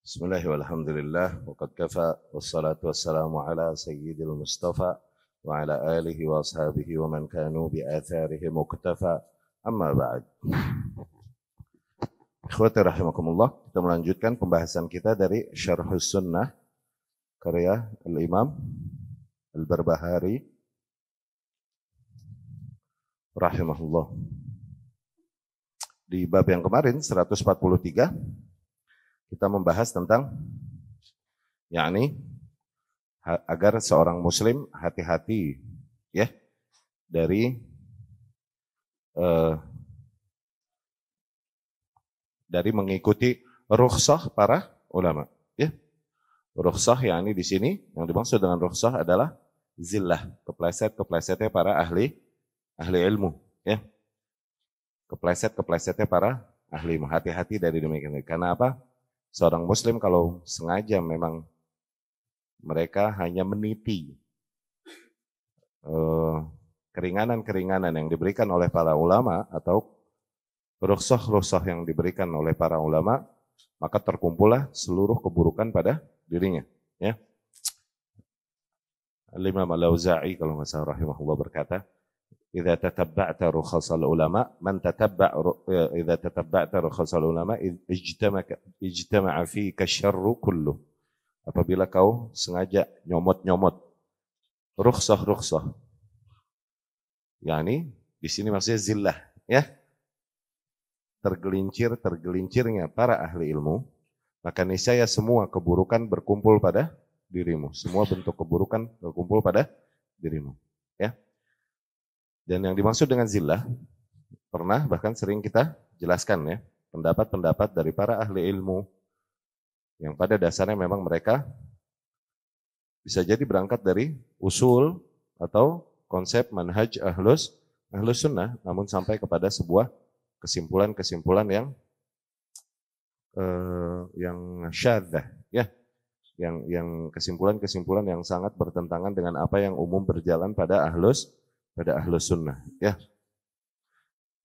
Bismillah walhamdulillah wa qad kafa wassalatu wassalamu ala sayyidil mustafa wa ala alihi wa ashabihi wa man kanu bi atharihi muqtafa amma ba'd. Ikhwati rahimakumullah, kita melanjutkan pembahasan kita dari Syarhus Sunnah karya Al-Imam Al-Barbahari rahimahullah. Di bab yang kemarin 143 kita membahas tentang yakni agar seorang muslim hati-hati ya dari mengikuti rukhsah para ulama ya. Rukhsah yakni di sini yang dimaksud dengan rukhsah adalah zillah, kepleset-keplesetnya para ahli ilmu ya. Kepleset-keplesetnya para ahli ilmu. Hati-hati dari demikian. Karena apa? Seorang muslim kalau sengaja memang mereka hanya meniti keringanan-keringanan yang diberikan oleh para ulama atau rukhsah-rukhsah yang diberikan oleh para ulama, maka terkumpullah seluruh keburukan pada dirinya. Ya. Al-Imam Al-Auza'i kalau nggak salah rahimahullah berkata, "Idza tatabba'ta rukhsal ulama, idza tatabba'ta rukhsal ulama ijtama'a fika syarru kullu." Apabila kau sengaja nyomot-nyomot rukhsah-rukhsah. Yani di sini maksudnya zillah, ya. Tergelincirnya para ahli ilmu, maka niscaya semua keburukan berkumpul pada dirimu. Semua bentuk keburukan berkumpul pada dirimu, ya. Dan yang dimaksud dengan zillah, pernah bahkan sering kita jelaskan ya, pendapat-pendapat dari para ahli ilmu, yang pada dasarnya memang mereka bisa jadi berangkat dari usul atau konsep manhaj ahlus sunnah, namun sampai kepada sebuah kesimpulan-kesimpulan yang syadzah ya, yang kesimpulan-kesimpulan yang sangat bertentangan dengan apa yang umum berjalan pada ahlus sunnah ya.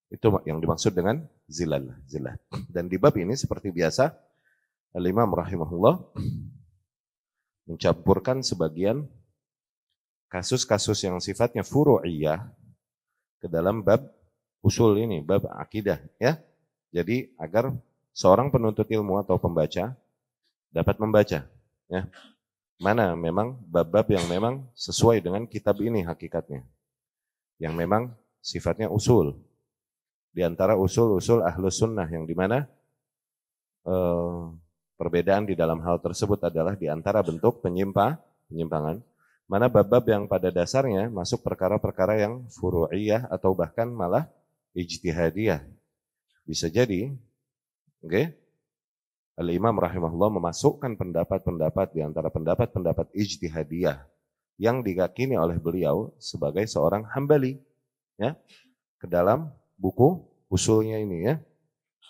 Itu yang dimaksud dengan zillah. Dan di bab ini seperti biasa Al-Imam rahimahullah mencampurkan sebagian kasus-kasus yang sifatnya furu'iyah ke dalam bab usul ini, bab akidah ya. Jadi agar seorang penuntut ilmu atau pembaca dapat membaca ya, mana memang bab-bab yang memang sesuai dengan kitab ini hakikatnya, yang memang sifatnya usul. Di antara usul-usul ahlus sunnah yang dimana perbedaan di dalam hal tersebut adalah di antara bentuk penyimpangan. Mana bab-bab yang pada dasarnya masuk perkara-perkara yang furu'iyah atau bahkan malah ijtihadiyah. Bisa jadi, okay, Al-Imam rahimahullah memasukkan pendapat-pendapat di antara pendapat-pendapat ijtihadiyah yang diyakini oleh beliau sebagai seorang Hambali ya, ke dalam buku usulnya ini ya.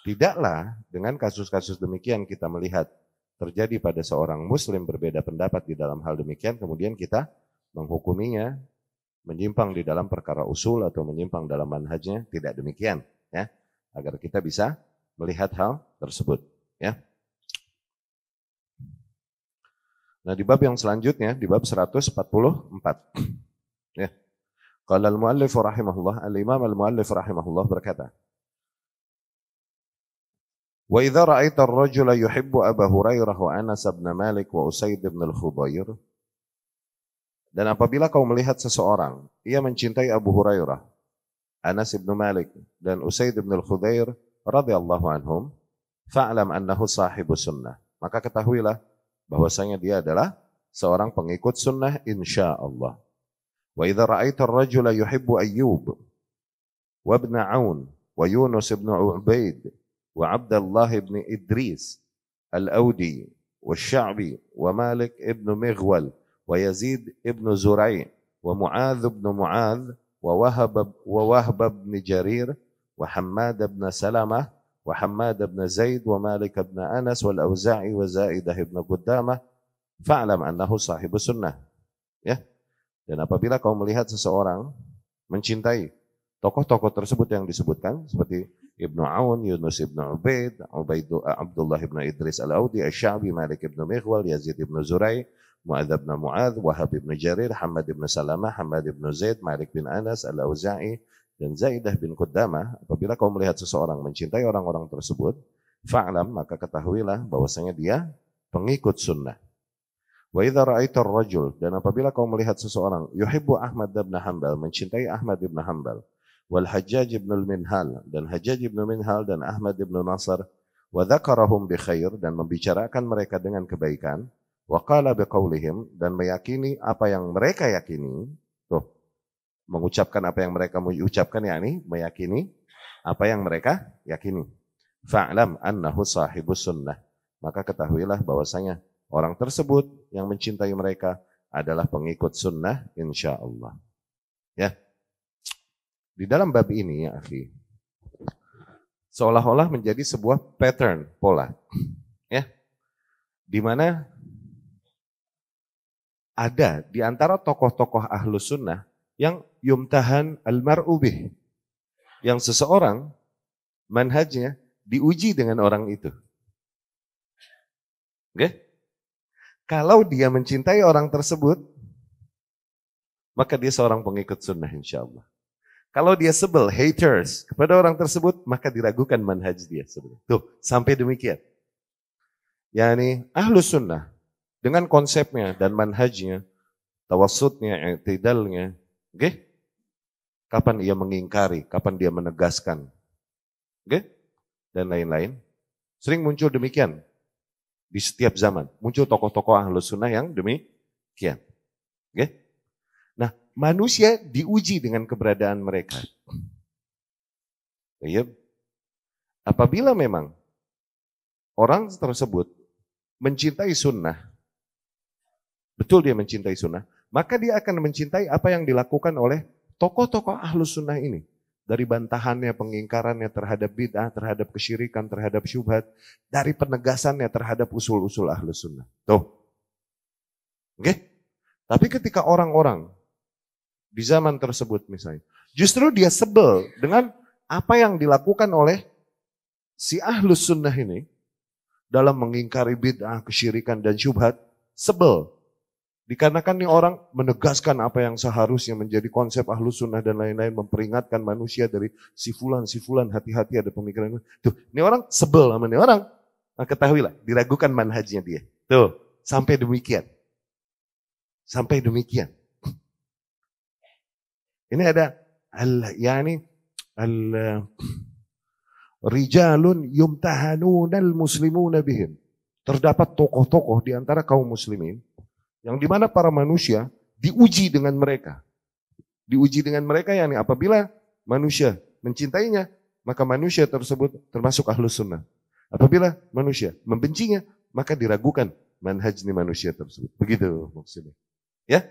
Tidaklah dengan kasus-kasus demikian kita melihat terjadi pada seorang muslim berbeda pendapat di dalam hal demikian, kemudian kita menghukuminya menyimpang di dalam perkara usul atau menyimpang dalam manhajnya. Tidak demikian ya, agar kita bisa melihat hal tersebut ya. Nah, di bab yang selanjutnya, di bab 144 ya. Qala al-muallif rahimahullah, al-imam al-muallif rahimahullah berkata, "Wa idza ra'aita ar-rajula yuhibbu Abu Hurairah wa Anas bin Malik wa Usaid bin al-Khudair." Dan apabila kau melihat seseorang, ia mencintai Abu Hurairah, Anas bin Malik dan Usaid bin al-Khudair radhiyallahu anhum, fa'lam annahu sahibus sunnah. Maka ketahuilah bahwasanya dia adalah seorang pengikut sunnah insyaallah. Wa idza ra'aita ar-rajula yuhibbu Ayyub wa ibn Aun wa Yunus ibn Ubaid wa Abdullah ibn Idris al-Audi wa Sya'bi wa Malik ibn Mighwal wa Yazid ibn Zurai' wa Mu'adh ibn Mu'adh wa Wahb ibn Jarir wa Hammad ibn Salamah wa Hammad ibn Zaid wa Malik ibn Anas wal Auza'i wa Zaidah ibn Qudamah, fa'lam annahu sahibus sunnah ya. Dan apabila kau melihat seseorang mencintai tokoh-tokoh tersebut yang disebutkan seperti Ibnu Aun, Yunus ibnu Ubaid, Abdullah ibnu Idris al-Audi, Asy-Sya'bi, Malik ibnu Mighwal, Yazid ibnu Zurai, Mu'adz ibnu Mu'adz, Wahab ibnu Jarir, Hamad ibnu Salamah, Hamad ibnu Zaid, Malik bin Anas, Al-Auza'i, dan Zaidah bin Qudamah. Apabila kau melihat seseorang mencintai orang-orang tersebut, fa'lam, maka ketahuilah bahwasanya dia pengikut sunnah. Wa idza ra'aita ar-rajul, dan apabila kau melihat seseorang yuhibbu Ahmad bin Hanbal, mencintai Ahmad bin Hanbal, wal Hajjaj ibn al-Minhal, dan Hajjaj ibn al-Minhal, dan Ahmad ibn Nasr, wa dzakarahum bi khair, dan membicarakan mereka dengan kebaikan, wa qala biqaulihim, dan meyakini apa yang mereka yakini, tuh, mengucapkan apa yang mereka mengucapkan, yakni meyakini apa yang mereka yakini. Fa'lam annahu sahibus sunnah, maka ketahuilah bahwasanya orang tersebut yang mencintai mereka adalah pengikut sunnah insyaallah. Ya. Di dalam bab ini ya akhi, seolah-olah menjadi sebuah pattern, pola. Ya. Di mana ada di antara tokoh-tokoh ahlus sunnah yang yumtahan al-mar'u bih, yang seseorang manhajnya diuji dengan orang itu. Oke? Kalau dia mencintai orang tersebut, maka dia seorang pengikut sunnah insya Allah. Kalau dia sebel, haters kepada orang tersebut, maka diragukan manhaj dia. Tuh, sampai demikian. Yani ahlus sunnah dengan konsepnya dan manhajnya, tawassutnya, i'tidalnya, oke? Kapan ia mengingkari, kapan dia menegaskan, oke? Dan lain-lain. Sering muncul demikian. Di setiap zaman muncul tokoh-tokoh ahlus sunnah yang demikian. Okay? Nah, manusia diuji dengan keberadaan mereka. Apabila memang orang tersebut mencintai sunnah, betul dia mencintai sunnah, maka dia akan mencintai apa yang dilakukan oleh tokoh-tokoh ahlus sunnah ini. Dari bantahannya, pengingkarannya terhadap bid'ah, terhadap kesyirikan, terhadap syubhat, dari penegasannya terhadap usul-usul ahlus sunnah. Tuh. Oke? Tapi ketika orang-orang di zaman tersebut misalnya, justru dia sebel dengan apa yang dilakukan oleh si ahlus sunnah ini dalam mengingkari bid'ah, kesyirikan, dan syubhat, sebel. Dikarenakan nih orang menegaskan apa yang seharusnya menjadi konsep ahlus sunnah dan lain-lain, memperingatkan manusia dari si fulan, hati-hati ada pemikiran. Tuh, ini orang sebel sama ini orang. Nah, ketahuilah, diragukan manhajnya dia. Tuh, sampai demikian. Sampai demikian. Ini ada rijalun yumtahanunal muslimuna bihim. Terdapat tokoh-tokoh di antara kaum muslimin yang dimana para manusia diuji dengan mereka. Diuji dengan mereka, yakni apabila manusia mencintainya, maka manusia tersebut termasuk ahlus sunnah. Apabila manusia membencinya, maka diragukan manhaj manusia tersebut. Begitu maksudnya. Ya.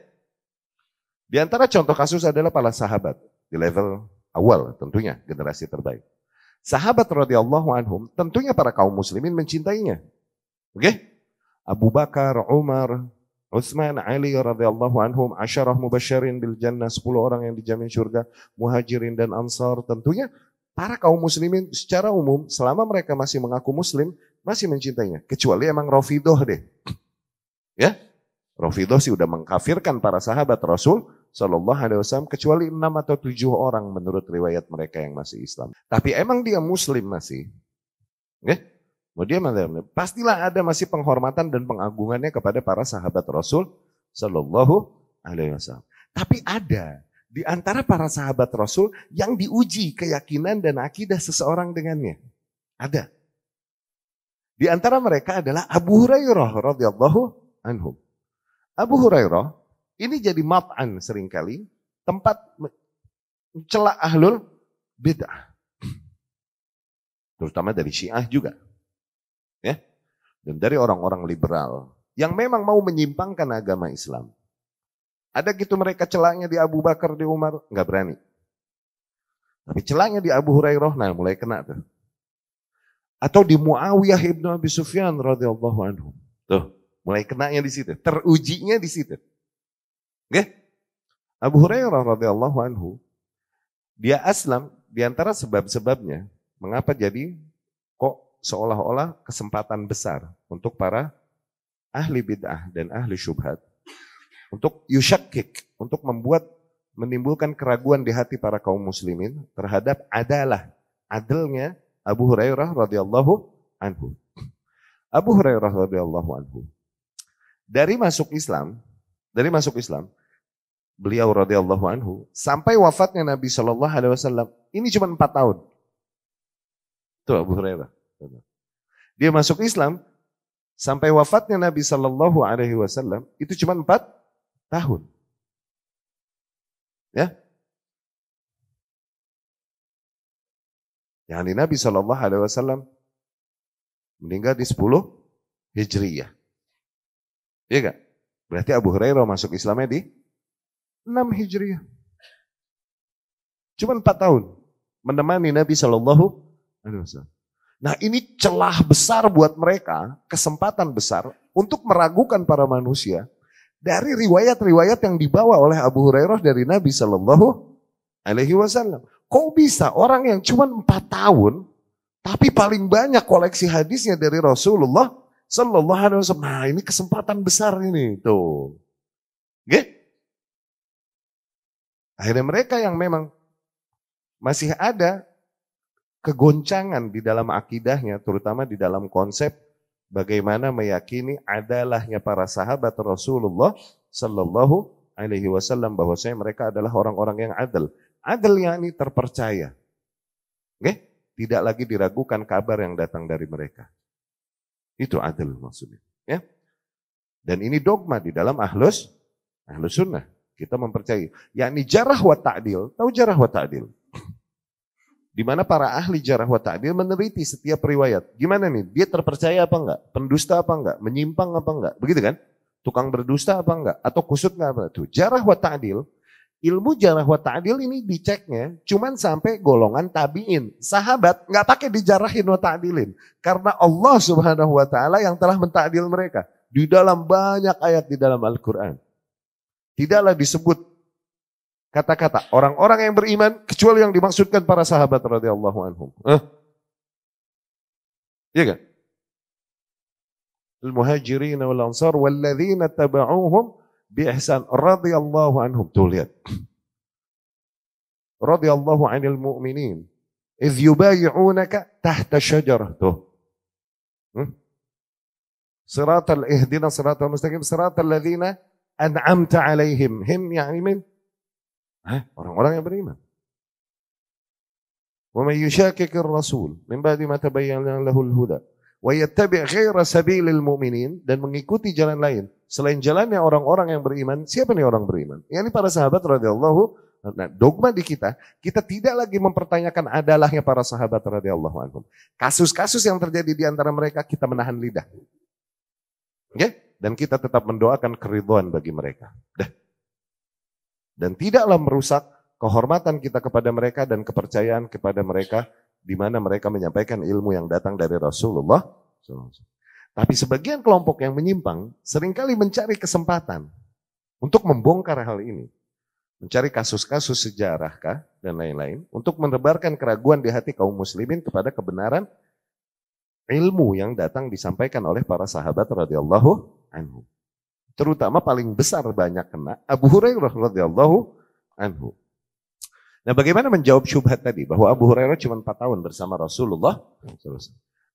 Di antara contoh kasus adalah para sahabat di level awal, tentunya generasi terbaik. Sahabat radhiyallahu anhum, tentunya para kaum muslimin mencintainya. Oke? Abu Bakar, Umar, Utsman, Ali radhiyallahu anhum, asyarah mubasysyirin bil jannah, 10 orang yang dijamin surga, muhajirin dan ansar. Tentunya para kaum muslimin secara umum selama mereka masih mengaku muslim masih mencintainya, kecuali emang Rafidhah deh. Ya? Rafidhah sih udah mengkafirkan para sahabat Rasul sallallahu alaihi wasallam, kecuali 6 atau 7 orang menurut riwayat mereka yang masih Islam. Tapi emang dia muslim masih. Ya? Dia pastilah ada masih penghormatan dan pengagungannya kepada para sahabat Rasul sallallahu alaihi wasallam. Tapi ada di antara para sahabat Rasul yang diuji keyakinan dan akidah seseorang dengannya. Ada. Di antara mereka adalah Abu Hurairah radhiyallahu anhu. Abu Hurairah ini jadi mat'an seringkali, tempat mencela ahlul bid'ah. Terutama dari Syiah juga. Ya, dan dari orang-orang liberal yang memang mau menyimpangkan agama Islam. Ada gitu mereka celaknya di Abu Bakar, di Umar, nggak berani. Tapi celaknya di Abu Hurairah, nah mulai kena tuh. Atau di Muawiyah ibnu Abi Sufyan radhiyallahu anhu, tuh mulai kenanya di situ, terujinya di situ. Oke? Abu Hurairah radhiyallahu anhu, dia aslam di antara sebab-sebabnya, Mengapa jadi kok seolah-olah kesempatan besar untuk para ahli bid'ah dan ahli syubhat untuk yushakkik, untuk menimbulkan keraguan di hati para kaum muslimin terhadap adilnya Abu Hurairah radhiyallahu anhu. Abu Hurairah radhiyallahu anhu dari masuk Islam, beliau radhiyallahu anhu sampai wafatnya Nabi Shallallahu alaihi wasallam ini cuma 4 tahun. Itu Abu Hurairah. Dia masuk Islam sampai wafatnya Nabi Shallallahu alaihi wasallam itu cuma 4 tahun. Ya. Yani Nabi Shallallahu alaihi wasallam meninggal di 10 Hijriyah. Iya enggak? Berarti Abu Hurairah masuk Islamnya di 6 Hijriyah. Cuma 4 tahun menemani Nabi Shallallahu alaihi wasallam. Nah, ini celah besar buat mereka, kesempatan besar untuk meragukan para manusia dari riwayat-riwayat yang dibawa oleh Abu Hurairah dari Nabi Shallallahu alaihi wasallam. Kok bisa orang yang cuma 4 tahun tapi paling banyak koleksi hadisnya dari Rasulullah Sallallahu alaihi wasallam. Nah, ini kesempatan besar ini tuh. Oke? Akhirnya mereka yang memang masih ada kegoncangan di dalam akidahnya, terutama di dalam konsep bagaimana meyakini adalahnya para sahabat Rasulullah Sallallahu alaihi wasallam, bahwasanya mereka adalah orang-orang yang adil. Adil yakni terpercaya. Oke? Tidak lagi diragukan kabar yang datang dari mereka. Itu adil maksudnya. Ya? Dan ini dogma di dalam ahlus sunnah. Kita mempercayai. Yakni jarah wa ta'dil. Tahu jarah wa ta'dil? Di mana para ahli jarah wa ta'dil meneliti setiap riwayat. Gimana nih? Dia terpercaya apa enggak? Pendusta apa enggak? Menyimpang apa enggak? Begitu kan? Tukang berdusta apa enggak? Atau kusut enggak apa? Tuh, jarah wa ta'dil. Ilmu jarah wa ta'dil ini diceknya cuman sampai golongan tabi'in. Sahabat enggak pakai dijarahin wa ta'dilin. Karena Allah Subhanahu wa taala yang telah mentakdil mereka. Di dalam banyak ayat di dalam Al-Qur'an. Tidaklah disebut kata-kata orang-orang yang beriman kecuali yang dimaksudkan para sahabat radhiyallahu anhum. Iya kan? Al-muhajirin wal ansar walladzina tabauhum bi ihsan radhiyallahu anhum. Tuh lihat. Radhiyallahu 'anil mu'minin idh yubayyi'unaka tahta syajarah. Tuh. Siratal ihdina siratal mustaqim siratal ladzina an'amta 'alaihim. Him yani min orang-orang yang beriman. Wa may yushakkikir rasul min ba'di ma tabayyana lahul huda wa yattabi' ghaira sabilil mu'minin, dan mengikuti jalan lain selain jalannya orang-orang yang beriman. Siapa nih orang beriman? Ini para sahabat radhiyallahu. Nah, dogma di kita tidak lagi mempertanyakan adalahnya para sahabat radhiyallahu anhum. Kasus-kasus yang terjadi di antara mereka kita menahan lidah. Oke? Dan kita tetap mendoakan keridhaan bagi mereka. Dan tidaklah merusak kehormatan kita kepada mereka dan kepercayaan kepada mereka di mana mereka menyampaikan ilmu yang datang dari Rasulullah. Tapi sebagian kelompok yang menyimpang seringkali mencari kesempatan untuk membongkar hal ini. Mencari kasus-kasus sejarah kah dan lain-lain untuk menebarkan keraguan di hati kaum muslimin kepada kebenaran ilmu yang datang disampaikan oleh para sahabat radhiyallahu anhu. Terutama paling besar banyak kena Abu Hurairah radhiyallahu anhu. Nah, bagaimana menjawab syubhat tadi bahwa Abu Hurairah cuma 4 tahun bersama Rasulullah?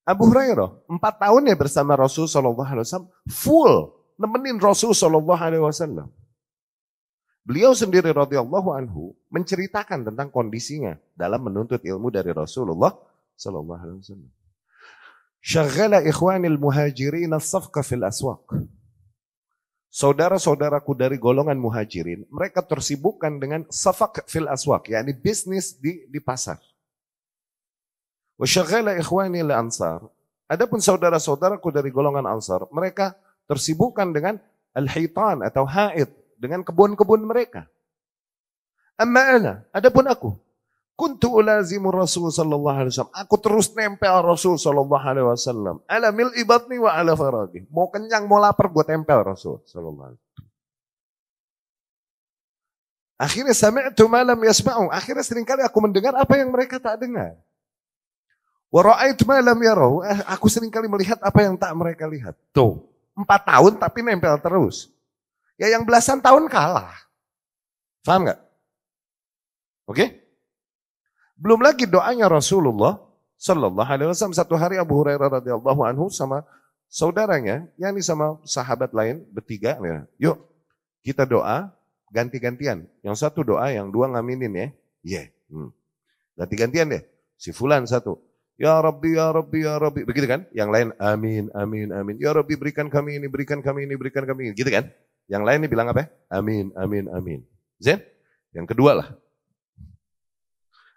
Abu Hurairah 4 tahun ya bersama Rasul sallallahu alaihi wasallam full nemenin Rasul sallallahu alaihi wasallam. Beliau sendiri radhiyallahu anhu menceritakan tentang kondisinya dalam menuntut ilmu dari Rasulullah sallallahu alaihi wasallam. Syaghala ikhwanil muhajirin as-safqa fil aswaq. Saudara-saudaraku dari golongan muhajirin, mereka tersibukkan dengan safaq fil aswaq, yakni bisnis di pasar. Wa syaghala ikhwanil ansar. Adapun saudara-saudaraku dari golongan ansar, mereka tersibukkan dengan al-hitan atau haid, dengan kebun-kebun mereka. Amma ana, adapun aku, kuntu ulazimu Rasul sallallahu alaihi wasallam. Aku terus nempel Rasul sallallahu alaihi wasallam. Ala mil'i batni wa ala faraghi. Mau kenyang, mau lapar, gue tempel Rasul sallallahu alaihi wasallam. Akhirnya sami'tu ma lam yasma'u. Akhirnya seringkali aku mendengar apa yang mereka tak dengar. Wa ra'aitu ma lam yarahu. Aku sering kali melihat apa yang tak mereka lihat. Tuh, 4 tahun tapi nempel terus. Ya yang belasan tahun kalah. Paham nggak? Oke? Belum lagi doanya Rasulullah Sallallahu Alaihi Wasallam. Satu hari Abu Hurairah radhiyallahu anhu sama saudaranya, yakni sama sahabat lain bertiga, ya, yuk kita doa ganti-gantian. Yang satu doa, yang dua ngaminin ya. Iya. Ganti-gantian deh. Si fulan satu. Ya Rabbi, ya Rabbi, ya Rabbi. Begitu kan? Yang lain amin, amin, amin. Ya Rabbi berikan kami ini, berikan kami ini, berikan kami ini. Gitu kan? Yang lain ini bilang apa? Amin, amin, amin. Zen? Yang kedua lah.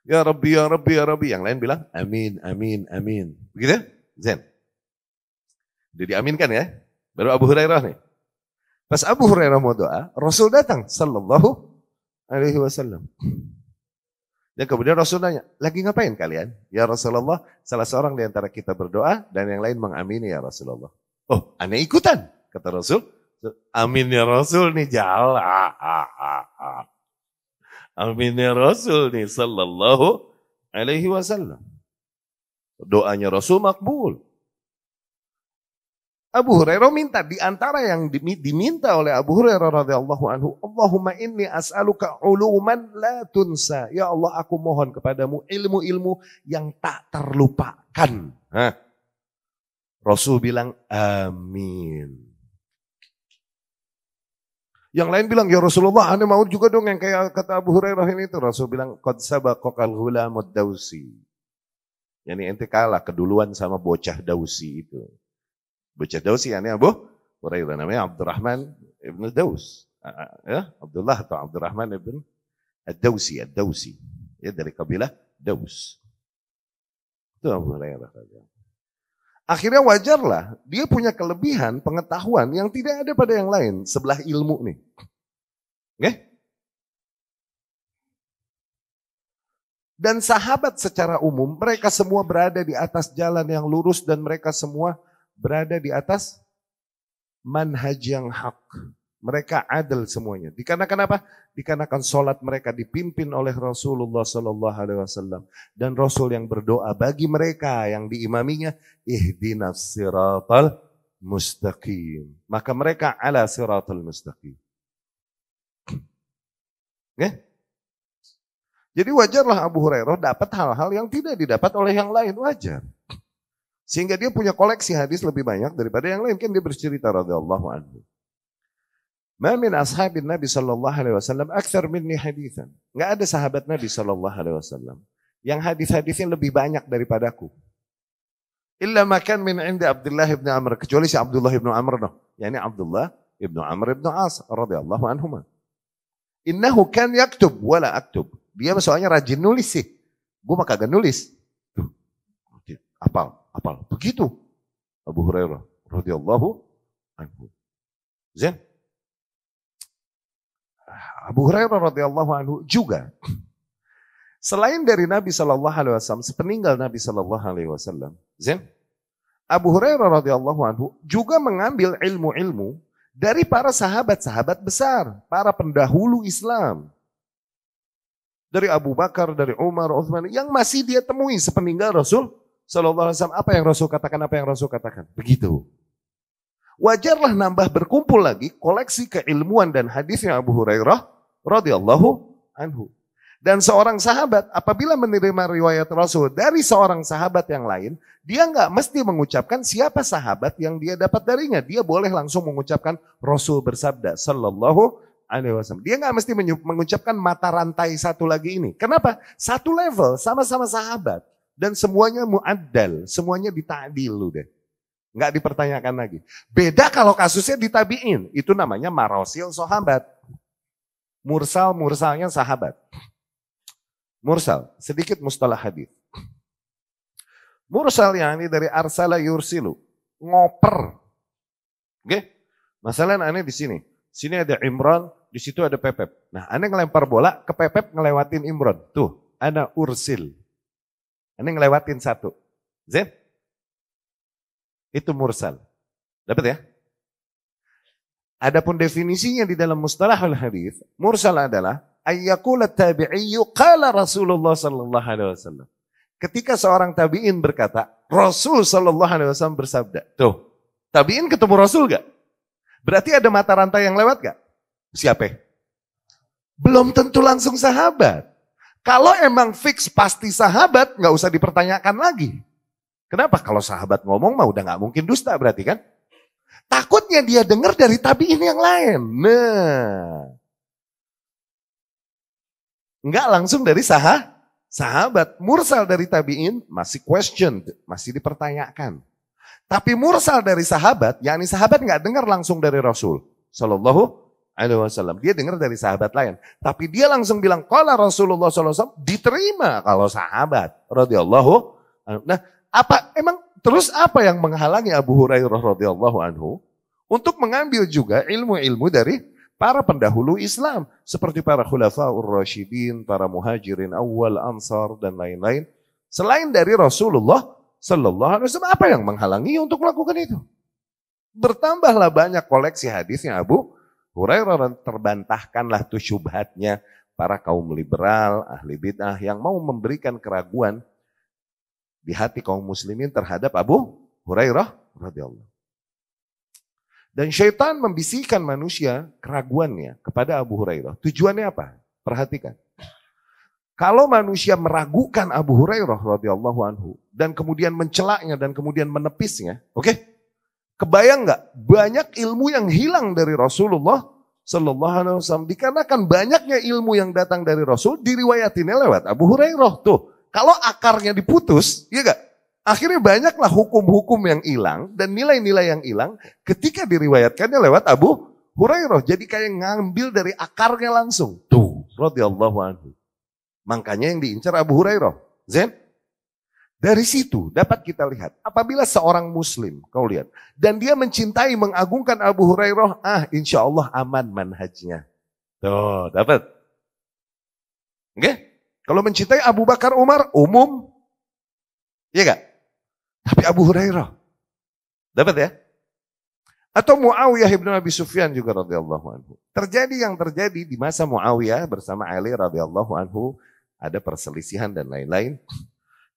Ya Rabbi, ya Rabbi, ya Rabbi. Yang lain bilang amin, amin, amin. Begitu? Zen? Jadi diaminkan ya. Baru Abu Hurairah nih. Pas Abu Hurairah mau doa, Rasul datang. Sallallahu alaihi wasallam. Dan kemudian Rasul nanya, lagi ngapain kalian? Ya Rasulullah, salah seorang di antara kita berdoa dan yang lain mengamini ya Rasulullah. Oh, aneh ikutan, kata Rasul. Amin ya Rasul nih jalan. Amin ya Rasul nih sallallahu alaihi wasallam. Doanya Rasul makbul. Abu Hurairah minta, di antara yang diminta oleh Abu Hurairah radhiyallahu anhu, Allahumma inni as'aluka uluman la tunsa. Ya Allah, aku mohon kepadamu ilmu-ilmu yang tak terlupakan. Rasul bilang amin. Yang lain bilang, ya Rasulullah, ane mau juga dong yang kayak kata Abu Hurairah ini. Rasul bilang, qad sabaqakal ghulamud dausi. Yani ente kalah keduluan sama bocah dausi itu. Bocah Dausi, ini Abu Hurairah, namanya Abdurrahman ibn Daus. Ya, Abdullah atau Abdurrahman ibn Ad-Dausi, Ad-Dausi. Ya, dari kabilah Daus. Itu Abu Hurairah. Akhirnya wajarlah, dia punya kelebihan pengetahuan yang tidak ada pada yang lain, sebelah ilmu nih. Oke? Dan sahabat secara umum, mereka semua berada di atas jalan yang lurus dan mereka semua berada di atas manhaj yang hak. Mereka adil semuanya. Dikarenakan apa? Dikarenakan sholat mereka dipimpin oleh Rasulullah Sallallahu Alaihi Wasallam dan Rasul yang berdoa bagi mereka yang diimaminya, ihdinas siratal mustaqim. Maka mereka ala siratal mustaqim. Okay? Jadi wajarlah Abu Hurairah dapat hal-hal yang tidak didapat oleh yang lain, wajar. Sehingga dia punya koleksi hadis lebih banyak daripada yang lain. Kan dia bercerita radhiyallahu anhu. Ma min ashabin Nabi sallallahu alaihi wasallam akthar minni haditsan. Enggak ada sahabat Nabi sallallahu alaihi wasallam yang hadis-hadisnya lebih banyak daripadaku. Illa makan min indi Abdullah ibn Amr, kecuali si Abdullah ibn Amr noh. Yani Abdullah ibn Amr ibn As radhiyallahu anhuma. Innahu kan yaktub wala aktub. Dia soalnya rajin nulis sih. Gua mah kagak nulis. Tuh. Apal. Begitu Abu Hurairah radhiyallahu anhu. Zain. Abu Hurairah radhiyallahu anhu juga selain dari Nabi sallallahu alaihi wasallam, sepeninggal Nabi sallallahu alaihi wasallam, Zain, Abu Hurairah radhiyallahu anhu juga mengambil ilmu-ilmu dari para sahabat-sahabat besar, para pendahulu Islam. Dari Abu Bakar, dari Umar, Utsman yang masih dia temui sepeninggal Rasul Sallallahu Alaihi Wasallam. Apa yang Rasul katakan, begitu. Wajarlah nambah berkumpul lagi koleksi keilmuan dan hadisnya Abu Hurairah radhiyallahu anhu. Dan seorang sahabat apabila menerima riwayat Rasul dari seorang sahabat yang lain, dia nggak mesti mengucapkan siapa sahabat yang dia dapat darinya. Dia boleh langsung mengucapkan Rasul bersabda Sallallahu Alaihi Wasallam. Dia nggak mesti mengucapkan mata rantai satu lagi ini. Kenapa? Satu level, sama-sama sahabat. Dan semuanya mu'addal, semuanya dita'dil udah. Nggak dipertanyakan lagi. Beda kalau kasusnya ditabi'in, itu namanya marosil sahabat. Mursalnya sahabat. Mursal, sedikit mustalah hadis. Mursal yang ini dari arsala yursilu, ngoper. Oke? Masalah aneh di sini. Sini ada Imran, di situ ada Pepep. Nah, aneh ngelempar bola ke Pepep ngelewatin Imran. Tuh, ana ursil. Ini ngelewatin satu. Zain? Itu mursal. Dapat ya? Adapun definisinya di dalam mustalahul hadis, mursal adalah ayyaqula tabi'iyyu qala Rasulullah sallallahu alaihi wasallam. ketika seorang tabi'in berkata, Rasul Shallallahu Alaihi Wasallam bersabda. Tuh, tabi'in ketemu Rasul gak? Berarti ada mata rantai yang lewat gak? Siapa? Belum tentu langsung sahabat. Kalau emang fix pasti sahabat, nggak usah dipertanyakan lagi. Kenapa? Kalau sahabat ngomong mah udah nggak mungkin dusta berarti kan? Takutnya dia dengar dari tabi'in yang lain. Nah, nggak langsung dari sahabat. Mursal dari tabi'in masih question, masih dipertanyakan. Tapi mursal dari sahabat, yakni sahabat nggak dengar langsung dari Rasul Sallallahu Alaihi Wasallam. Dia dengar dari sahabat lain. Tapi dia langsung bilang, qala Rasulullah Sallallahu Alaihi Wasallam, diterima kalau sahabat radhiyallahu anhu. Nah, terus apa yang menghalangi Abu Hurairah radhiyallahu anhu untuk mengambil juga ilmu-ilmu dari para pendahulu Islam seperti para khulafaur rasyidin, para muhajirin awal, ansar dan lain-lain. Selain dari Rasulullah sallallahu alaihi wasallam, apa yang menghalangi untuk melakukan itu? Bertambahlah banyak koleksi hadisnya Abu Hurairah dan terbantahkanlah tuh syubhatnya para kaum liberal, ahli bid'ah yang mau memberikan keraguan di hati kaum muslimin terhadap Abu Hurairah radhiyallahu. Dan syaitan membisikkan manusia keraguannya kepada Abu Hurairah. Tujuannya apa? Perhatikan. Kalau manusia meragukan Abu Hurairah radhiyallahu anhu dan kemudian mencelaknya dan kemudian menepisnya, oke? Kebayang nggak banyak ilmu yang hilang dari Rasulullah sallallahu alaihi wasallam dikarenakan banyaknya ilmu yang datang dari Rasul diriwayatinnya lewat Abu Hurairah tuh. Kalau akarnya diputus, ya gak? Akhirnya banyaklah hukum-hukum yang hilang dan nilai-nilai yang hilang ketika diriwayatkannya lewat Abu Hurairah. Jadi kayak ngambil dari akarnya langsung. Tuh, radhiyallahu anhu. Makanya yang diincar Abu Hurairah. Zen? Dari situ dapat kita lihat, apabila seorang muslim, kau lihat, dan dia mencintai, mengagungkan Abu Hurairah, insya Allah aman manhajnya. Tuh, dapat. Oke? Kalau mencintai Abu Bakar Umar, umum. Iya gak? Tapi Abu Hurairah. Dapat ya? Atau Muawiyah ibn Abi Sufyan juga radhiyallahu anhu. Terjadi yang terjadi di masa Muawiyah bersama Ali radhiyallahu anhu. Ada perselisihan dan lain-lain.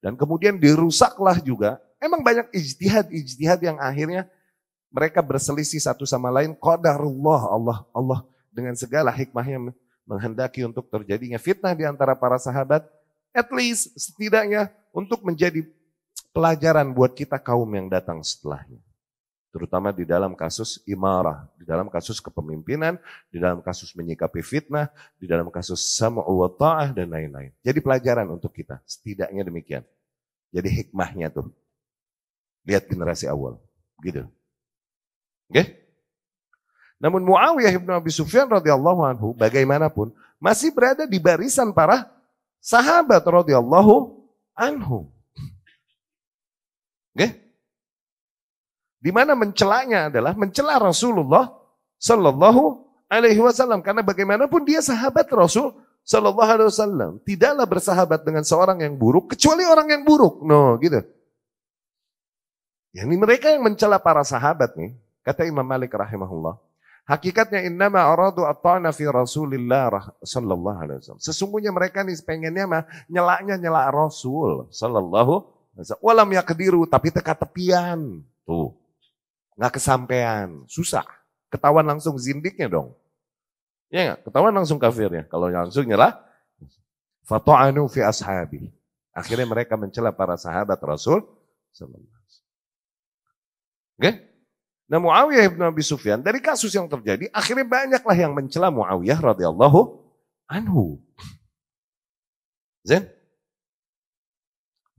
Dan kemudian dirusaklah juga. Emang banyak ijtihad yang akhirnya mereka berselisih satu sama lain. Qadarullah, Allah dengan segala hikmahnya menghendaki untuk terjadinya fitnah di antara para sahabat, at least setidaknya untuk menjadi pelajaran buat kita kaum yang datang setelahnya. Terutama di dalam kasus imarah, di dalam kasus kepemimpinan, di dalam kasus menyikapi fitnah, di dalam kasus sam'u wa ta'ah dan lain-lain. Jadi pelajaran untuk kita, setidaknya demikian. Jadi hikmahnya tuh. Lihat generasi awal, gitu. Oke? Namun Muawiyah ibn Abi Sufyan radhiyallahu anhu bagaimanapun masih berada di barisan para sahabat radhiyallahu anhu. Oke? Di mana mencelanya adalah mencela Rasulullah sallallahu alaihi wasallam karena bagaimanapun dia sahabat Rasul sallallahu alaihi wasallam. Tidaklah bersahabat dengan seorang yang buruk kecuali orang yang buruk. No, gitu. Yani mereka yang mencela para sahabat nih, kata Imam Malik rahimahullah. Hakikatnya innama aradu at-ta'na fi Rasulillah sallallahu alaihi wasallam. Sesungguhnya mereka nih pengennya mah nyelak Rasul sallallahu alaihi wasallam. Walam yaqdiru, tapi teka-tepian. Tuh. Enggak kesampean, susah. Ketahuan langsung zindiknya dong. Ya enggak? Ketahuan langsung kafirnya. Kalau langsung nyela fata'anu fi ashabi. Akhirnya mereka mencela para sahabat Rasul sallallahu alaihi wasallam. Oke? Nah Muawiyah ibn Abi Sufyan dari kasus yang terjadi akhirnya banyaklah yang mencela Muawiyah radhiyallahu anhu. Zen?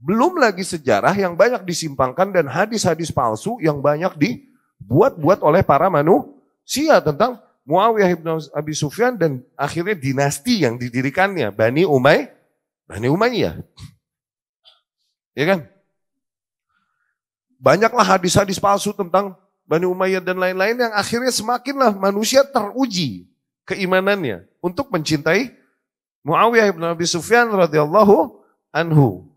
Belum lagi sejarah yang banyak disimpangkan dan hadis-hadis palsu yang banyak dibuat-buat oleh para manusia tentang Muawiyah ibn Abi Sufyan dan akhirnya dinasti yang didirikannya Bani Umayyah. Ya kan? Banyaklah hadis-hadis palsu tentang Bani Umayyah dan lain-lain yang akhirnya semakinlah manusia teruji keimanannya untuk mencintai Muawiyah ibn Abi Sufyan radhiyallahu anhu.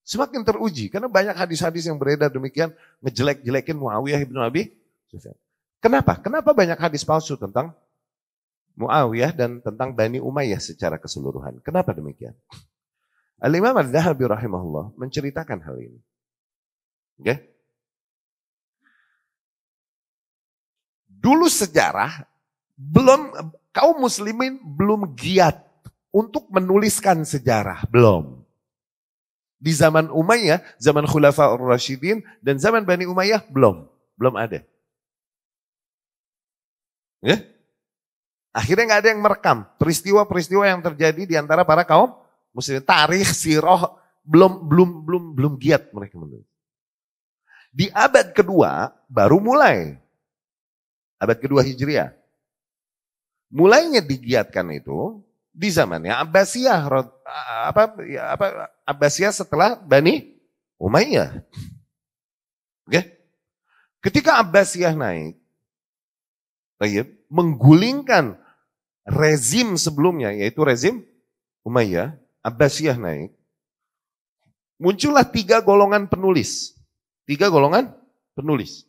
Semakin teruji karena banyak hadis-hadis yang beredar demikian ngejelek-jelekin Muawiyah ibn Abi Sufyan. Kenapa? Kenapa banyak hadis palsu tentang Muawiyah dan tentang Bani Umayyah secara keseluruhan? Kenapa demikian? Al-Imam Adz-Dzahabi rahimahullah menceritakan hal ini. Oke? Dulu sejarah kaum muslimin belum giat untuk menuliskan sejarah, belum. Di zaman Umayyah, zaman Khulafaur Rasyidin dan zaman Bani Umayyah belum ada. Ya? Akhirnya nggak ada yang merekam peristiwa-peristiwa yang terjadi di antara para kaum muslimin. Tarikh, sirah belum giat mereka menulis. Di abad kedua baru mulai. Abad kedua Hijriah. Mulainya digiatkan itu di zamannya Abbasiyah, Abbasiyah setelah Bani Umayyah. Oke? Ketika Abbasiyah naik, menggulingkan rezim sebelumnya, yaitu rezim Umayyah, Abbasiyah naik, muncullah 3 golongan penulis. 3 golongan penulis.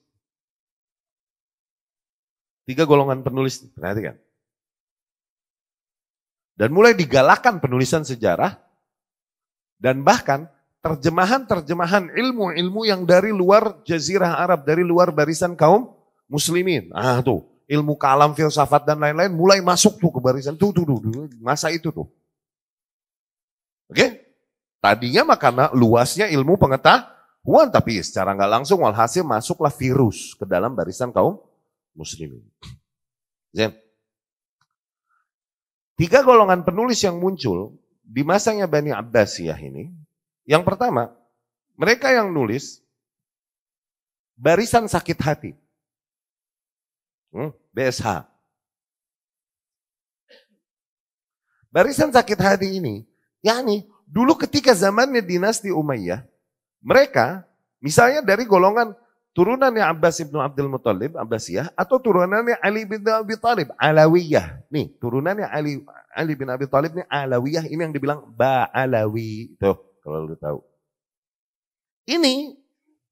3 golongan penulis, perhatikan. Dan mulai digalakkan penulisan sejarah, dan bahkan terjemahan-terjemahan ilmu-ilmu yang dari luar Jazirah Arab, dari luar barisan kaum muslimin. Tuh, ilmu kalam, filsafat dan lain-lain mulai masuk tuh ke barisan tuh masa itu tuh. Oke? Tadinya makanya luasnya ilmu pengetahuan, tapi secara nggak langsung walhasil masuklah virus ke dalam barisan kaum muslimin. Zen. 3 golongan penulis yang muncul di masanya Bani Abbasiyah ini. Yang pertama, mereka yang nulis barisan sakit hati. BSH. Barisan sakit hati ini, yakni dulu ketika zamannya dinasti Umayyah, mereka misalnya dari golongan turunannya Abbas ibn Abdul Muttalib, Abbasiyah, atau turunannya Ali bin Abi Thalib, Alawiyah. Nih, turunannya Ali bin Abi Thalib nih Alawiyah, ini yang dibilang Ba'alawi. Tuh, kalau lu tahu. Ini,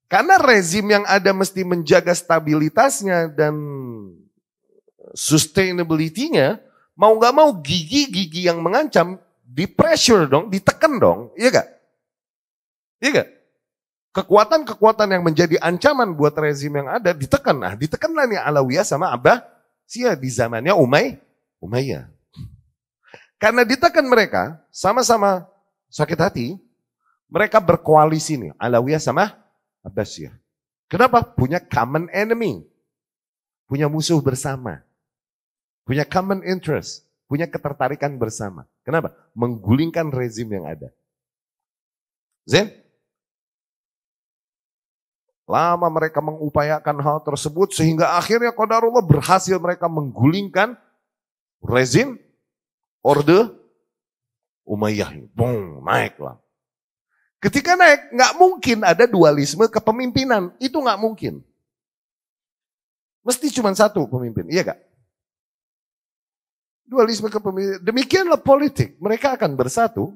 karena rezim yang ada mesti menjaga stabilitasnya dan sustainability-nya, mau gak mau gigi-gigi yang mengancam, di-pressure dong, ditekan dong, iya gak? Iya gak? Kekuatan-kekuatan yang menjadi ancaman buat rezim yang ada ditekan. Nah, ditekanlah nih Alawiyah sama Abbasiyah di zamannya Umayyah. Karena ditekan mereka, sama-sama sakit hati, mereka berkoalisi nih, Alawiyah sama Abbasiyah. Kenapa? Punya common enemy. Punya musuh bersama. Punya common interest. Punya ketertarikan bersama. Kenapa? Menggulingkan rezim yang ada. Zen? Lama mereka mengupayakan hal tersebut sehingga akhirnya qadarullah berhasil mereka menggulingkan rezim Orde Umayyah. Boom, naiklah. Ketika naik, nggak mungkin ada dualisme kepemimpinan. Itu nggak mungkin. Mesti cuma satu pemimpin, iya gak? Dualisme kepemimpinan. Demikianlah politik. Mereka akan bersatu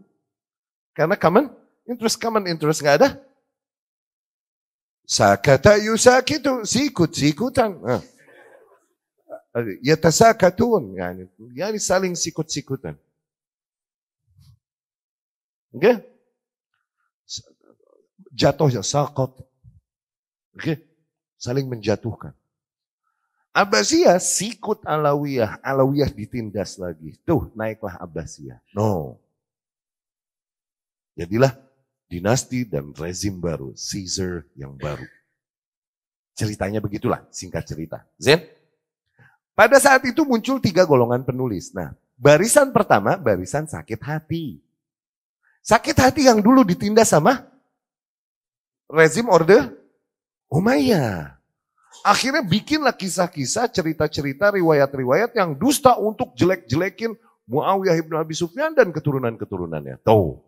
karena common interest nggak ada. Sakata yusakitu, sikut-sikutan. Yatasakatun, yani saling sikut-sikutan. Oke? Jatuh ya sakot. Oke? Saling menjatuhkan. Abbasiyah sikut Alawiyah, Alawiyah ditindas lagi. Tuh, naiklah Abbasiyah. No. Jadilah dinasti dan rezim baru, Caesar yang baru. Ceritanya begitulah, singkat cerita. Zen? Pada saat itu muncul 3 golongan penulis. Nah, barisan pertama, barisan sakit hati. Sakit hati yang dulu ditindas sama rezim Orde Umayyah. Akhirnya bikinlah kisah-kisah, cerita-cerita, riwayat-riwayat yang dusta untuk jelek-jelekin Muawiyah ibn Abi Sufyan dan keturunan-keturunannya. Tuh.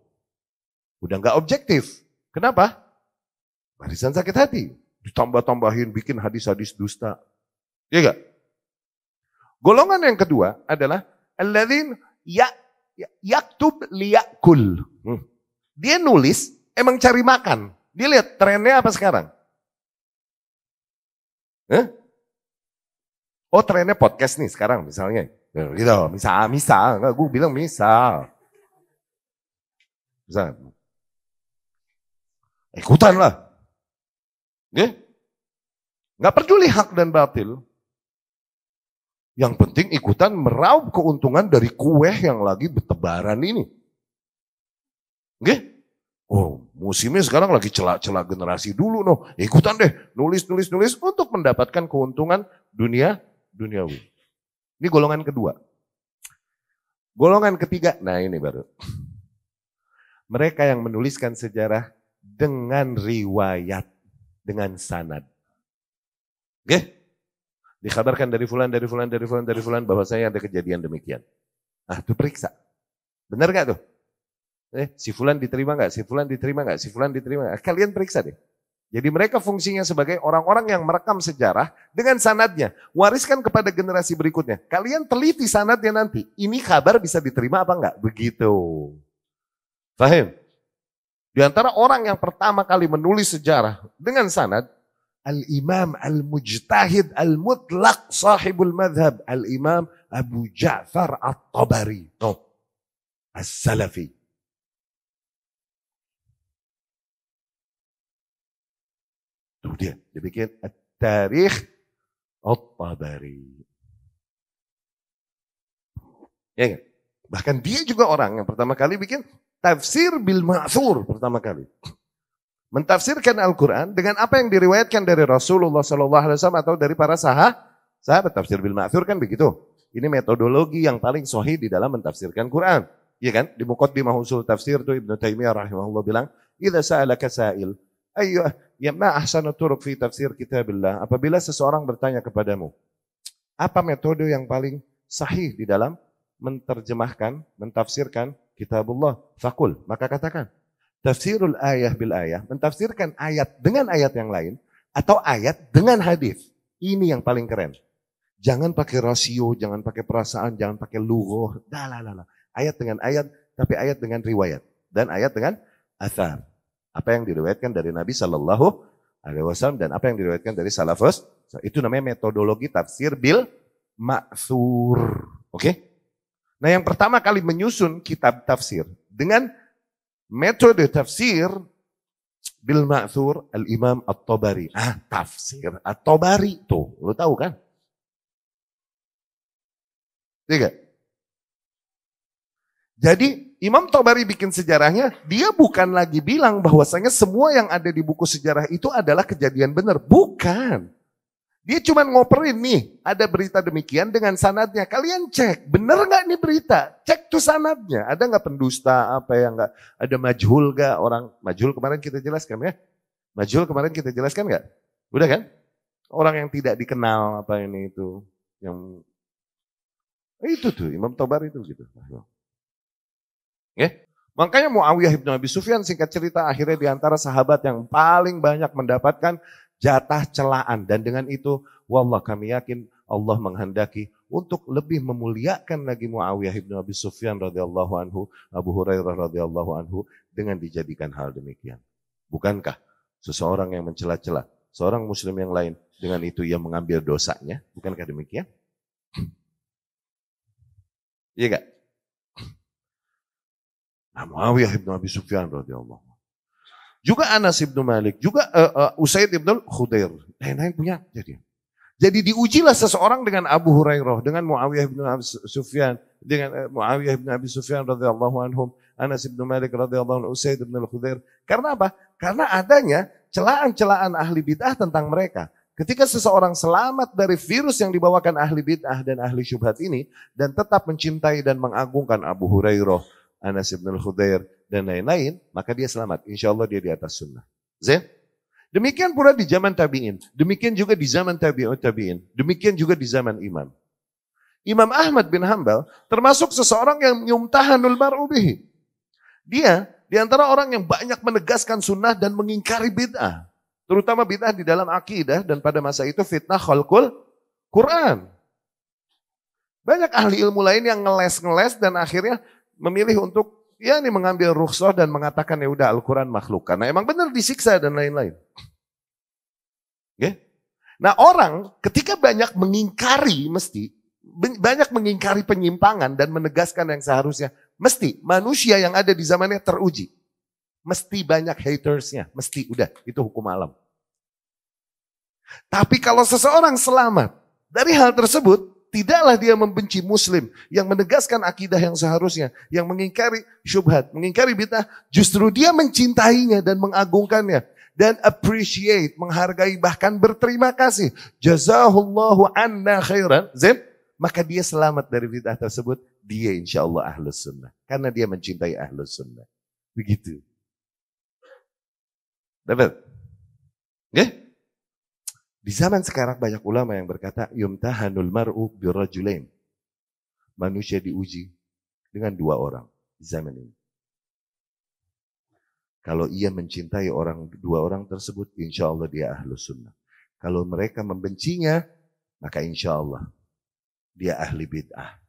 Udah gak objektif. Kenapa? Barisan sakit hati. Ditambah-tambahin, bikin hadis-hadis dusta. Iya gak? Golongan yang kedua adalah alladzin yaktub liyakul. Dia nulis emang cari makan. Dia lihat trennya apa sekarang? Oh, trennya podcast nih sekarang misalnya. Gitu, misal, gue bilang misal. Misalnya, ikutanlah. Nggak peduli hak dan batil. Yang penting ikutan meraup keuntungan dari kue yang lagi bertebaran ini. Oh, musimnya sekarang lagi celak-celak generasi dulu, no. Ikutan deh, nulis untuk mendapatkan keuntungan duniawi. Ini golongan kedua. Golongan ketiga, nah ini baru. Mereka yang menuliskan sejarah dengan riwayat, dengan sanad. Dikabarkan dari fulan bahwasanya ada kejadian demikian. Nah, itu periksa. Benar gak tuh? Si fulan diterima gak? Si fulan diterima gak? Si fulan diterima gak? Kalian periksa deh. Jadi mereka fungsinya sebagai orang-orang yang merekam sejarah dengan sanadnya. Wariskan kepada generasi berikutnya. Kalian teliti sanadnya nanti. Ini kabar bisa diterima apa enggak? Begitu. Fahim? Di antara orang yang pertama kali menulis sejarah dengan sanad, Al-Imam Al-Mujtahid Al-Mutlaq Sahibul Madhab, Al-Imam Abu Ja'far At-Tabari. As-Salafi. Tuh dia bikin At-Tarikh At-Tabari. Ya kan? Bahkan dia juga orang yang pertama kali bikin tafsir bil ma'thur pertama kali. Mentafsirkan Al-Quran dengan apa yang diriwayatkan dari Rasulullah SAW atau dari para sahabat. Tafsir bil ma'thur kan begitu. Ini metodologi yang paling sahih di dalam mentafsirkan Quran. Iya kan? Di Muqaddimah Ushul Tafsir itu Ibnu Taimiyah rahimahullah bilang, "Idza sa'alaka sa'il, ma ahsanu turuq fi tafsir kitabillah." Apabila seseorang bertanya kepadamu, apa metode yang paling sahih di dalam menterjemahkan, mentafsirkan kitabullah? Fakul, maka katakan, tafsirul ayah bil ayah, mentafsirkan ayat dengan ayat yang lain, atau ayat dengan hadis. Ini yang paling keren. Jangan pakai rasio, jangan pakai perasaan, jangan pakai lughah. Ayat dengan ayat, tapi ayat dengan riwayat. Dan ayat dengan athar. Apa yang diriwayatkan dari Nabi Sallallahu Alaihi Wasallam dan apa yang diriwayatkan dari salafus. Itu namanya metodologi tafsir bil ma'thur. Oke? Nah yang pertama kali menyusun kitab tafsir dengan metode tafsir bil ma'thur Al-Imam At-Tabari. Tafsir At-Tabari tuh, lu tahu kan? Tiga. Jadi Imam Tabari bikin sejarahnya, dia bukan lagi bilang bahwasanya semua yang ada di buku sejarah itu adalah kejadian benar. Bukan. Dia cuma ngoperin nih, ada berita demikian dengan sanadnya. Kalian cek, bener nggak nih berita? Cek tuh sanadnya. Ada nggak pendusta, apa yang nggak? Ada majhul nggak? Orang majhul kemarin kita jelaskan ya. Majhul kemarin kita jelaskan nggak? Udah kan? Orang yang tidak dikenal apa ini itu, yang itu tuh Imam Tabari itu gitu. Makanya Muawiyah bin Abi Sufyan singkat cerita akhirnya diantara sahabat yang paling banyak mendapatkan jatah celaan. Dan dengan itu, wallah kami yakin Allah menghendaki untuk lebih memuliakan lagi Muawiyah bin Abi Sufyan radhiyallahu anhu, Abu Hurairah radhiyallahu anhu dengan dijadikan hal demikian. Bukankah seseorang yang mencela-cela seorang muslim yang lain dengan itu ia mengambil dosanya? Bukankah demikian? Iya gak? Nah, Muawiyah bin Abi Sufyan radhiyallahu anhu. Juga Anas bin Malik, juga Usaid bin Khudair. Lain-lain punya jadi. Jadi diujilah seseorang dengan Abu Hurairah, dengan Muawiyah bin Abi Sufyan, dengan Muawiyah bin Abi Sufyan radhiyallahu anhum, Anas bin Malik radhiyallahu anhu, Usaid bin Khudair. Karena apa? Karena adanya celaan-celaan ahli bid'ah tentang mereka. Ketika seseorang selamat dari virus yang dibawakan ahli bid'ah dan ahli syubhat ini dan tetap mencintai dan mengagungkan Abu Hurairah, Anas bin Khudair dan lain-lain, maka dia selamat. Insya Allah dia di atas sunnah. Zain? Demikian pula di zaman tabi'in. Demikian juga di zaman tabi'in. Demikian juga di zaman imam. Imam Ahmad bin Hanbal termasuk seseorang yang yumtahanul mar'u bihi. Dia di antara orang yang banyak menegaskan sunnah dan mengingkari bid'ah. Terutama bid'ah di dalam akidah dan pada masa itu fitnah khalqul Quran. Banyak ahli ilmu lain yang ngeles-ngeles dan akhirnya memilih untuk mengambil rukhsah dan mengatakan ya udah Al-Quran makhluk. Karena emang benar disiksa dan lain-lain. Nah orang ketika banyak mengingkari banyak mengingkari penyimpangan dan menegaskan yang seharusnya, Mesti manusia yang ada di zamannya teruji. Mesti banyak hatersnya, mesti udah itu hukum alam. Tapi kalau seseorang selamat dari hal tersebut, tidaklah dia membenci muslim yang menegaskan akidah yang seharusnya, yang mengingkari syubhat, mengingkari bid'ah, justru dia mencintainya dan mengagungkannya dan appreciate, menghargai, bahkan berterima kasih. Jazahullahu anna khairan. Maka dia selamat dari bid'ah tersebut, dia insya Allah ahlus sunnah. Karena dia mencintai ahlus sunnah. Begitu. Dapat? Oke? Di zaman sekarang banyak ulama yang berkata, yumtahanul mar'u birrajulain. Manusia diuji dengan dua orang di zaman ini. Kalau ia mencintai dua orang tersebut, insya Allah dia ahlus sunnah. Kalau mereka membencinya, maka insya Allah dia ahli bid'ah.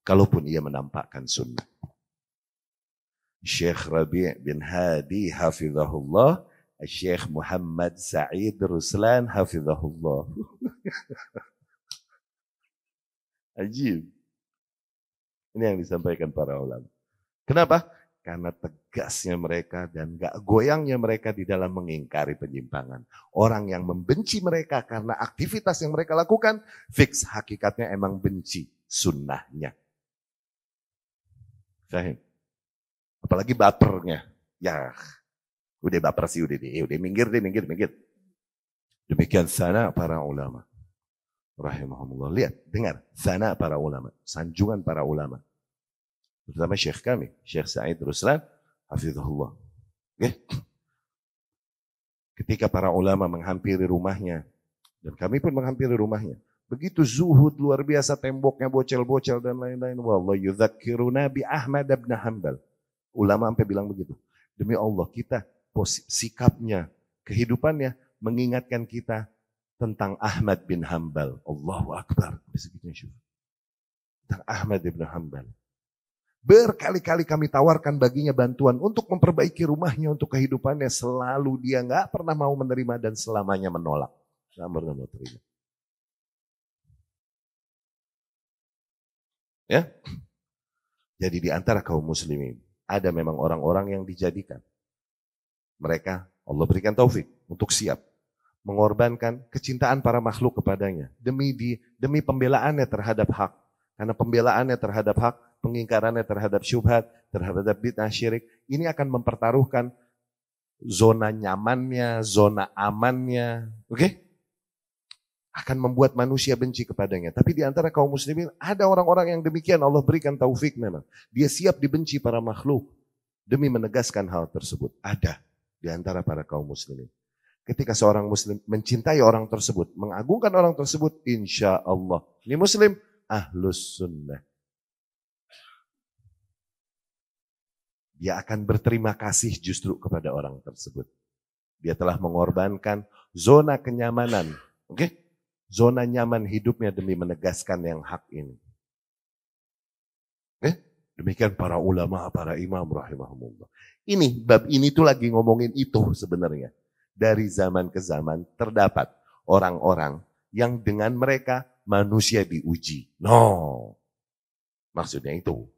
Kalaupun ia menampakkan sunnah. Syekh Rabi' bin Hadi hafizahullah, Syekh Muhammad Sa'id Ruslan hafizahullah. Ajib. Ini yang disampaikan para ulama. Kenapa? Karena tegasnya mereka dan gak goyangnya mereka di dalam mengingkari penyimpangan. Orang yang membenci mereka karena aktivitas yang mereka lakukan, fix hakikatnya emang benci sunnahnya. Fahim? Apalagi bapernya. Ya, udah baper sih, udah minggir. Demikian sana para ulama. Rahimahumullah. Lihat, dengar. Sana para ulama. Sanjungan para ulama. Terutama syekh kami, Syekh Sa'id Ruslan, hafizahullah. Okay? Ketika para ulama menghampiri rumahnya, dan kami pun menghampiri rumahnya, begitu zuhud luar biasa, temboknya bocel-bocel dan lain-lain. Wallah yudzakkiruna bi Ahmad bin Hanbal. Ulama sampai bilang begitu. Demi Allah, kita sikapnya, kehidupannya mengingatkan kita tentang Ahmad bin Hanbal. Allahu Akbar. Tentang Ahmad bin Hanbal. Berkali-kali kami tawarkan baginya bantuan untuk memperbaiki rumahnya, untuk kehidupannya. Selalu dia nggak pernah mau menerima dan selamanya menolak. Nggak pernah mau terima. Ya, jadi di antara kaum muslimin ada memang orang-orang yang dijadikan. Mereka Allah berikan taufik untuk siap mengorbankan kecintaan para makhluk kepadanya demi pembelaannya terhadap hak. Karena pembelaannya terhadap hak, pengingkarannya terhadap syubhat, terhadap bid'ah syirik, ini akan mempertaruhkan zona nyamannya, zona amannya, oke? Akan membuat manusia benci kepadanya. Tapi di antara kaum muslimin ada orang-orang yang demikian, Allah berikan taufik memang. Dia siap dibenci para makhluk demi menegaskan hal tersebut. Ada di antara para kaum muslimin. Ketika seorang muslim mencintai orang tersebut, mengagungkan orang tersebut, insya Allah. Ini muslim, ahlus sunnah. Dia akan berterima kasih justru kepada orang tersebut. Dia telah mengorbankan zona kenyamanan. Oke? Zona nyaman hidupnya demi menegaskan yang hak ini. Oke? Demikian para ulama, para imam rahimahumullah. Ini, bab ini tuh lagi ngomongin itu sebenarnya. Dari zaman ke zaman terdapat orang-orang yang dengan mereka manusia diuji. No. Maksudnya itu.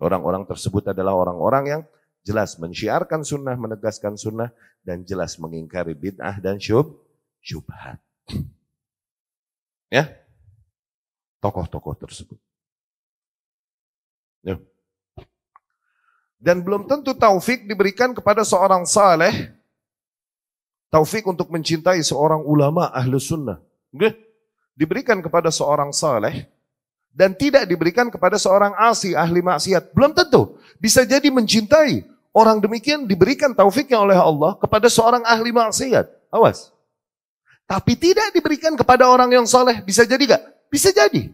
Orang-orang tersebut adalah orang-orang yang jelas mensyiarkan sunnah, menegaskan sunnah, dan jelas mengingkari bid'ah dan syubhat. Ya. Tokoh-tokoh tersebut. Ya. Dan belum tentu taufik diberikan kepada seorang saleh, taufik untuk mencintai seorang ulama ahlu sunnah. Okay? Diberikan kepada seorang saleh, dan tidak diberikan kepada seorang asi, ahli maksiat. Belum tentu. Bisa jadi mencintai orang demikian diberikan taufiknya oleh Allah kepada seorang ahli maksiat. Awas. Tapi tidak diberikan kepada orang yang soleh. Bisa jadi gak? Bisa jadi.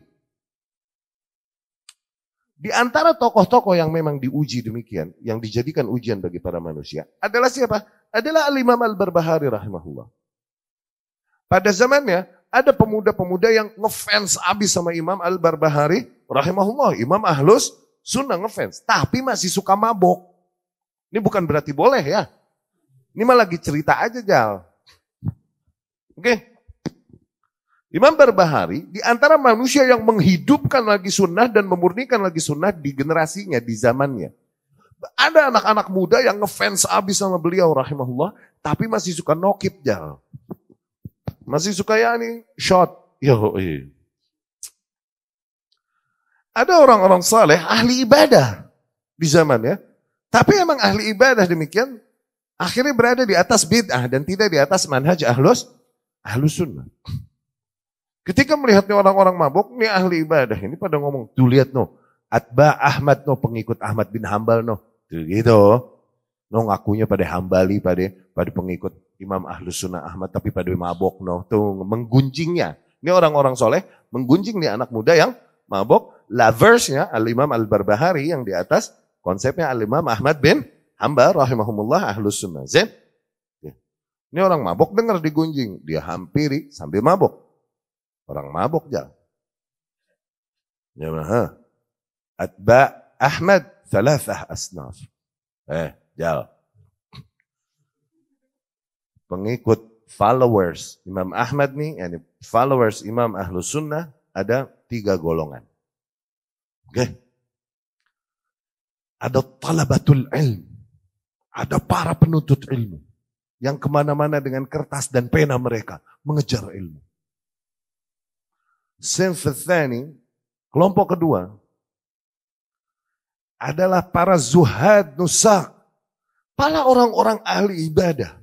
Di antara tokoh-tokoh yang memang diuji demikian, yang dijadikan ujian bagi para manusia, adalah siapa? Adalah Al-Imam Al-Barbahari rahimahullah. Pada zamannya, ada pemuda-pemuda yang ngefans abis sama Imam Al-Barbahari rahimahullah. Imam ahlus sunnah ngefans. Tapi masih suka mabok. Ini bukan berarti boleh ya. Ini mah lagi cerita aja, Jal. Oke. Imam Barbahari di antara manusia yang menghidupkan lagi sunnah dan memurnikan lagi sunnah di generasinya, di zamannya. Ada anak-anak muda yang ngefans abis sama beliau rahimahullah, tapi masih suka nokip jal. Masih suka shot. Ada orang-orang saleh, ahli ibadah di zamannya. Tapi emang ahli ibadah demikian, akhirnya berada di atas bid'ah dan tidak di atas manhaj ahlus sunnah. Ketika melihatnya orang-orang mabuk, ini ahli ibadah, ini pada ngomong, tuh lihat no, atba Ahmad no, pengikut Ahmad bin Hambal no. Tuh gitu. No ngakunya pada Hambali, pada pengikut Imam Ahlus Sunnah Ahmad, tapi pada mabuk no. Tuh menggunjingnya. Ini orang-orang soleh, menggunjing nih anak muda yang mabuk. Loversnya Al-Imam Al-Barbahari yang di atas, konsepnya Al-Imam Ahmad bin Hambal rahimahumullah Ahlus Sunnah. Zin? Ini orang mabuk dengar digunjing, dia hampiri sambil mabuk. Orang mabuk jal. Ya mah. Atba Ahmad thalathah asnaf. Jal. Pengikut followers Imam Ahmad nih, yani followers Imam Ahlus Sunnah ada 3 golongan. Oke. Ada talabatul ilm. Ada para penuntut ilmu. Yang kemana-mana dengan kertas dan pena mereka mengejar ilmu. Sinf tsani, kelompok kedua adalah para zuhad nusak, para orang-orang ahli ibadah.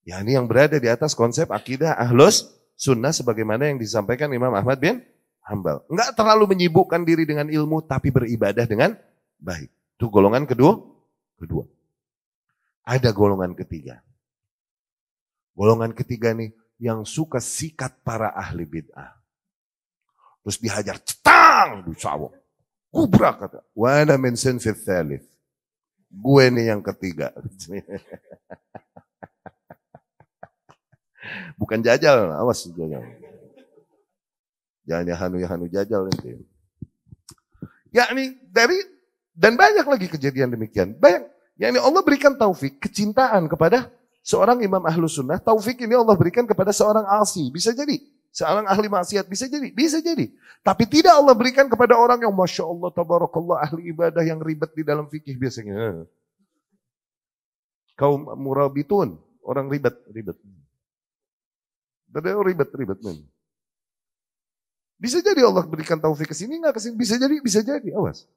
Ya, ini yang berada di atas konsep akidah ahlus sunnah sebagaimana yang disampaikan Imam Ahmad bin Hambal. Enggak terlalu menyibukkan diri dengan ilmu tapi beribadah dengan baik. Itu golongan kedua. Ada golongan ketiga. Golongan ketiga nih yang suka sikat para ahli bid'ah. Terus dihajar, cetang, disawok. Gubrak kata. Wa ana min sinfil thalith. Gue nih yang ketiga. Bukan jajal, awas jajal. Jangan hanu jajal nanti. Yakni dan banyak lagi kejadian demikian. Banyak. Yakni Allah berikan taufik, kecintaan kepada seorang imam ahlus sunnah. Taufik ini Allah berikan kepada seorang asi. Bisa jadi. Seorang ahli maksiat bisa jadi. Tapi tidak Allah berikan kepada orang yang Masya Allah, tabarakallah, ahli ibadah yang ribet di dalam fikih biasanya. Kaum murabitun, orang ribet. Ada ribet. Bisa jadi Allah berikan taufik ke sini, enggak ke sini. Bisa jadi, awas.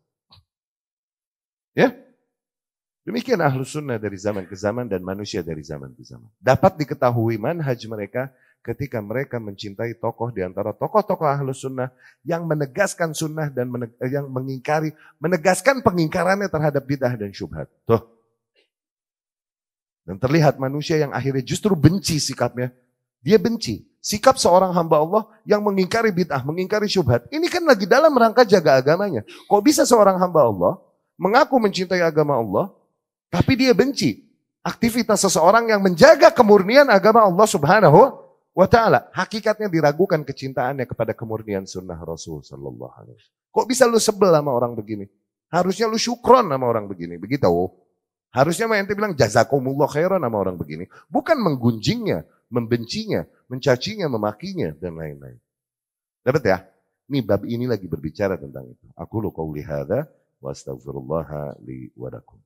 Ya. Demikian ahlus sunnah dari zaman ke zaman dan manusia dari zaman ke zaman. Dapat diketahui manhaj mereka ketika mereka mencintai tokoh di antara tokoh-tokoh ahlus sunnah yang menegaskan sunnah dan yang menegaskan pengingkarannya terhadap bid'ah dan syubhat. Tuh. Dan terlihat manusia yang akhirnya justru benci sikapnya. Dia benci sikap seorang hamba Allah yang mengingkari bid'ah, mengingkari syubhat. Ini kan lagi dalam rangka jaga agamanya. Kok bisa seorang hamba Allah mengaku mencintai agama Allah, tapi dia benci aktivitas seseorang yang menjaga kemurnian agama Allah Subhanahu wa ta'ala. Hakikatnya diragukan kecintaannya kepada kemurnian sunnah Rasul sallallahu alaihi wasallam. Kok bisa lu sebel sama orang begini? Harusnya lu syukron sama orang begini. Begitu. Harusnya ente bilang jazakumullah khairan sama orang begini. Bukan menggunjingnya, membencinya, mencacinya, memakinya, dan lain-lain. Dapat ya? Ini bab ini lagi berbicara tentang itu. Aku lu qauli hadza wa astaghfirullah li wa lakum.